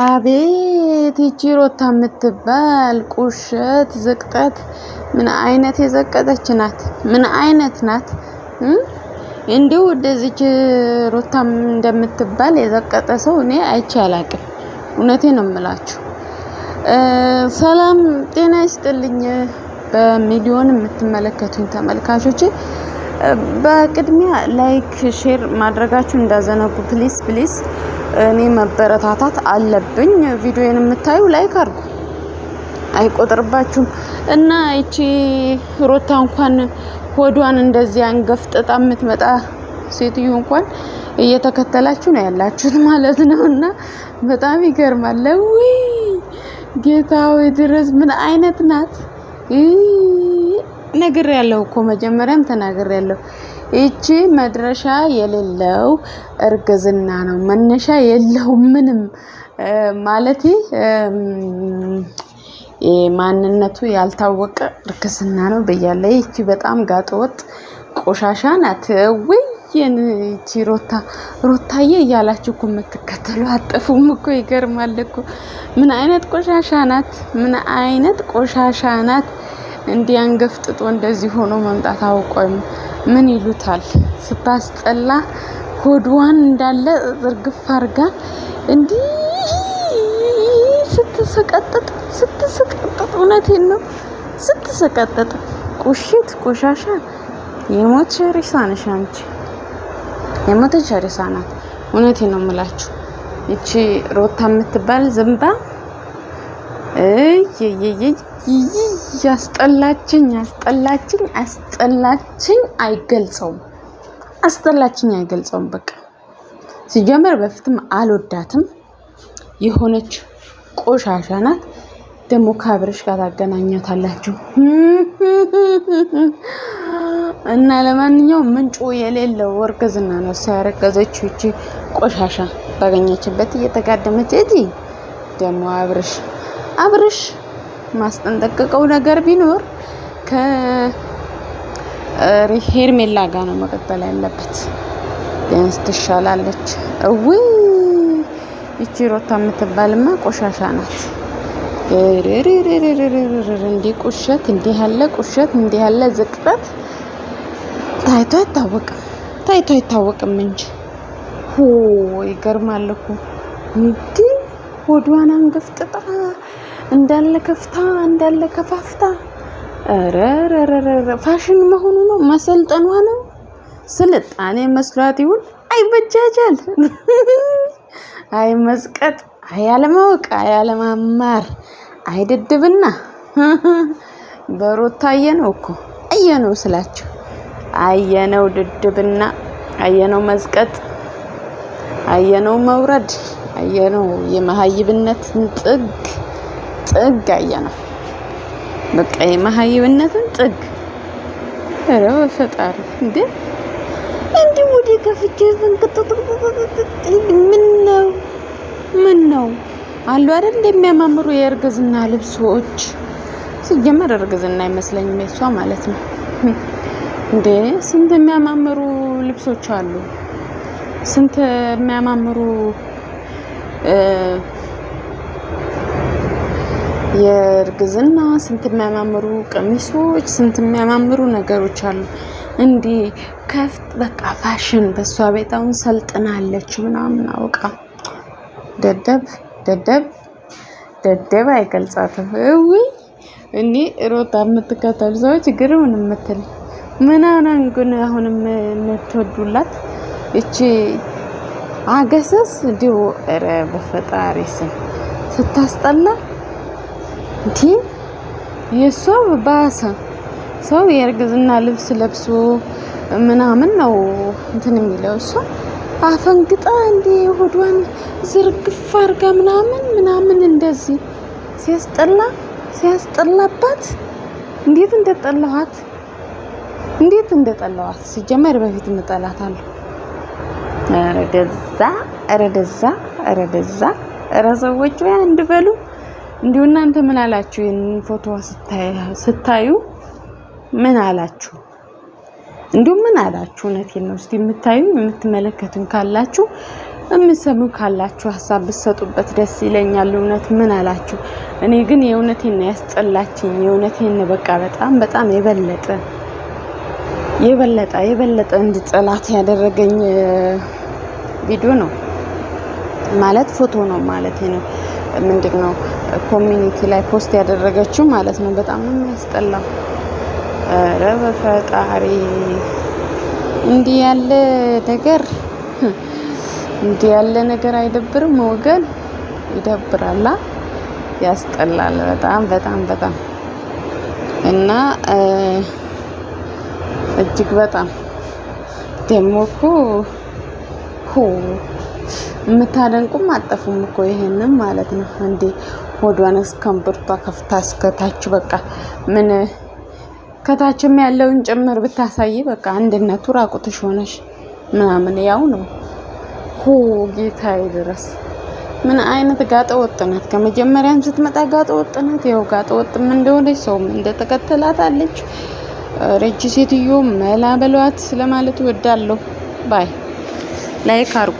አቤት ይቺ ሩታ የምትባል ቁሸት ዝቅጠት ምን አይነት የዘቀጠች ናት? ምን አይነት ናት? እንዲሁ እንደዚች ሩታም እንደምትባል የዘቀጠ ሰው እኔ አይቼ አላቅም። እውነቴን ነው የምላችሁ። ሰላም ጤና ይስጥልኝ። በሚሊዮን የምትመለከቱኝ ተመልካቾቼ በቅድሚያ ላይክ ሼር ማድረጋችሁ እንዳዘነጉ ፕሊስ ፕሊስ። እኔ መበረታታት አለብኝ። ቪዲዮዬን የምታዩ ላይክ አድርጉ፣ አይቆጥርባችሁም። እና እቺ ሩታ እንኳን ሆዷን እንደዚህ አንገፍጥጣ የምትመጣ ሴትዮ እንኳን እየተከተላችሁ ነው ያላችሁት ማለት ነውና በጣም ይገርማል። ወይ ጌታው ድረስ ምን አይነት ናት? ነግሬያለሁ እኮ መጀመሪያም ተናግሬያለሁ። እቺ መድረሻ የሌለው እርግዝና ነው፣ መነሻ የለው ምንም ማለት ማንነቱ ያልታወቀ እርግዝና ነው ብያለሁ። እቺ በጣም ጋጠወጥ ቆሻሻ ናት። ወይ እቺ ሩታዬ እያላችሁ እኮ የምትከተሉ አጠፉም እኮ ይገርማል እኮ። ምን አይነት ቆሻሻ ናት? ምን አይነት ቆሻሻ ናት? እንዲህ አንገፍጥጦ እንደዚህ ሆኖ መምጣት አውቆም ምን ይሉታል? ስታስጠላ ሆድዋን እንዳለ ዝርግፍ አርጋ እንዲህ ስትሰቀጥጥ እውነቴን ነው ስትሰቀጥጥ ቁሽት ቆሻሻ የሞት ሬሳ ነሽ አንቺ። የሞተች ሬሳ ናት። እውነቴን ነው የምላችሁ። እቺ ሩታ የምትባል ዝምባ ያስጠላችኝ አይገልጸውም። በቃ ሲጀመር በፊትም አልወዳትም። የሆነች ቆሻሻ ናት። ደግሞ ከአብርሽ ጋር ታገናኛታላችሁ እና ለማንኛውም ምንጩ የሌለው እርግዝና ነው ያረገዘችው እቺ ቆሻሻ ባገኘችበት እየተጋደመች እጂ። ደግሞ አብርሽ ማስጠንቀቀው ነገር ቢኖር ከሄርሜላ ጋር ነው መቀጠል ያለበት። ቢያንስ ትሻላለች። እቺ ሩታ የምትባልማ ቆሻሻ ናት። እንዲህ ቁሸት እንዲህ ያለ ዝቅጠት ታይቶ አይታወቅም እንጂ ይገርማል እኮ። እንዲህ ሆዷን አንገፍጥጣ እንዳለ ከፋፍታ ፋሽን መሆኑ ነው፣ መሰልጠኗ ነው። ስልጣኔ መስሏት ይሁን አይበጃጃል። አይ መስቀጥ፣ አይ አለማወቅ፣ አይ አለማማር፣ አይደድብና በሩታ አየነው ስላችሁ አየነው ድድብና፣ አየነው መስቀጥ፣ አየነው መውረድ፣ አየነው የመሃይብነትን ጥግ አየነው። በቃ የመሃይብነትን ጥግ። ኧረ ፈጣሪ እንዴ! እንዲህ ወደ ከፍቼ ምን ነው አሉ አይደል እንደሚያማምሩ የእርግዝና ልብሶች። ሲጀመር እርግዝና አይመስለኝም የሷ ማለት ነው እንዴ! ስንት የሚያማምሩ ልብሶች አሉ። ስንት የሚያማምሩ የእርግዝና ስንት የሚያማምሩ ቀሚሶች፣ ስንት የሚያማምሩ ነገሮች አሉ። እንዴ ከፍት በቃ ፋሽን በሷ ቤታውን ሰልጥናለች ምናምን አውቃ። ደደብ አይገልጻትም። እኔ ሩታ የምትከተሉ ሰዎች ግርምን የምትል ምናምን ግን አሁንም የምትወዱላት እቺ አገሰስ ዲው ኧረ በፈጣሪ ስም ስታስጠላ እንዴ! የሷ ባሰ። ሰው የእርግዝና ልብስ ለብሶ ምናምን ነው እንትን የሚለው። እሷ አፈንግጣ እንዴ ሆዷን ዝርግፍ አርጋ ምናምን እንደዚህ ሲያስጠላባት እንዴት እንደጠላኋት ሲጀመር በፊት እንጠላታለሁ። ኧረ ሰዎች ወይ አንድ በሉ። እንዲሁ እናንተ ምን አላችሁ? ይሄንን ፎቶ ስታዩ ምን አላችሁ? እንዲሁ ምን አላችሁ? እውነቴን ነው። እስቲ የምታዩ የምትመለከቱን ካላችሁ እምሰሙ ካላችሁ ሀሳብ ብትሰጡበት ደስ ይለኛል። እውነት ምን አላችሁ? እኔ ግን የእውነቴን ነው ያስጠላችኝ። የእውነቴን በቃ በጣም የበለጠ እንድጠላት ያደረገኝ ቪዲዮ ነው ማለት ፎቶ ነው ማለት ነው። ምንድነው ኮሚኒቲ ላይ ፖስት ያደረገችው ማለት ነው። በጣም ነው የሚያስጠላው። ኧረ በፈጣሪ እንዲህ ያለ ነገር አይደብርም ወገን? ይደብራላ፣ ያስጠላል በጣም እና እጅግ በጣም ደግሞ እኮ የምታደንቁም አጠፉም እኮ ይሄንን ማለት ነው እንዴ! ሆዷን እስከምብርቷ ከፍታ እስከታች በቃ ምን ከታችም ያለውን ጭምር ብታሳይ በቃ አንድነቱ ራቁትሽ ሆነሽ ምናምን ያው ነው። ጌታዬ ድረስ ምን አይነት ጋጠ ወጥ ናት! ከመጀመሪያም ስትመጣ ጋጠ ወጥ ናት። ያው ጋጠ ወጥም እንደሆነች ሰውም እንደተከተላት አለች። ረጅ ሴትዮ መላ በሏት ለማለት እወዳለሁ። ባይ ላይክ አርጉ።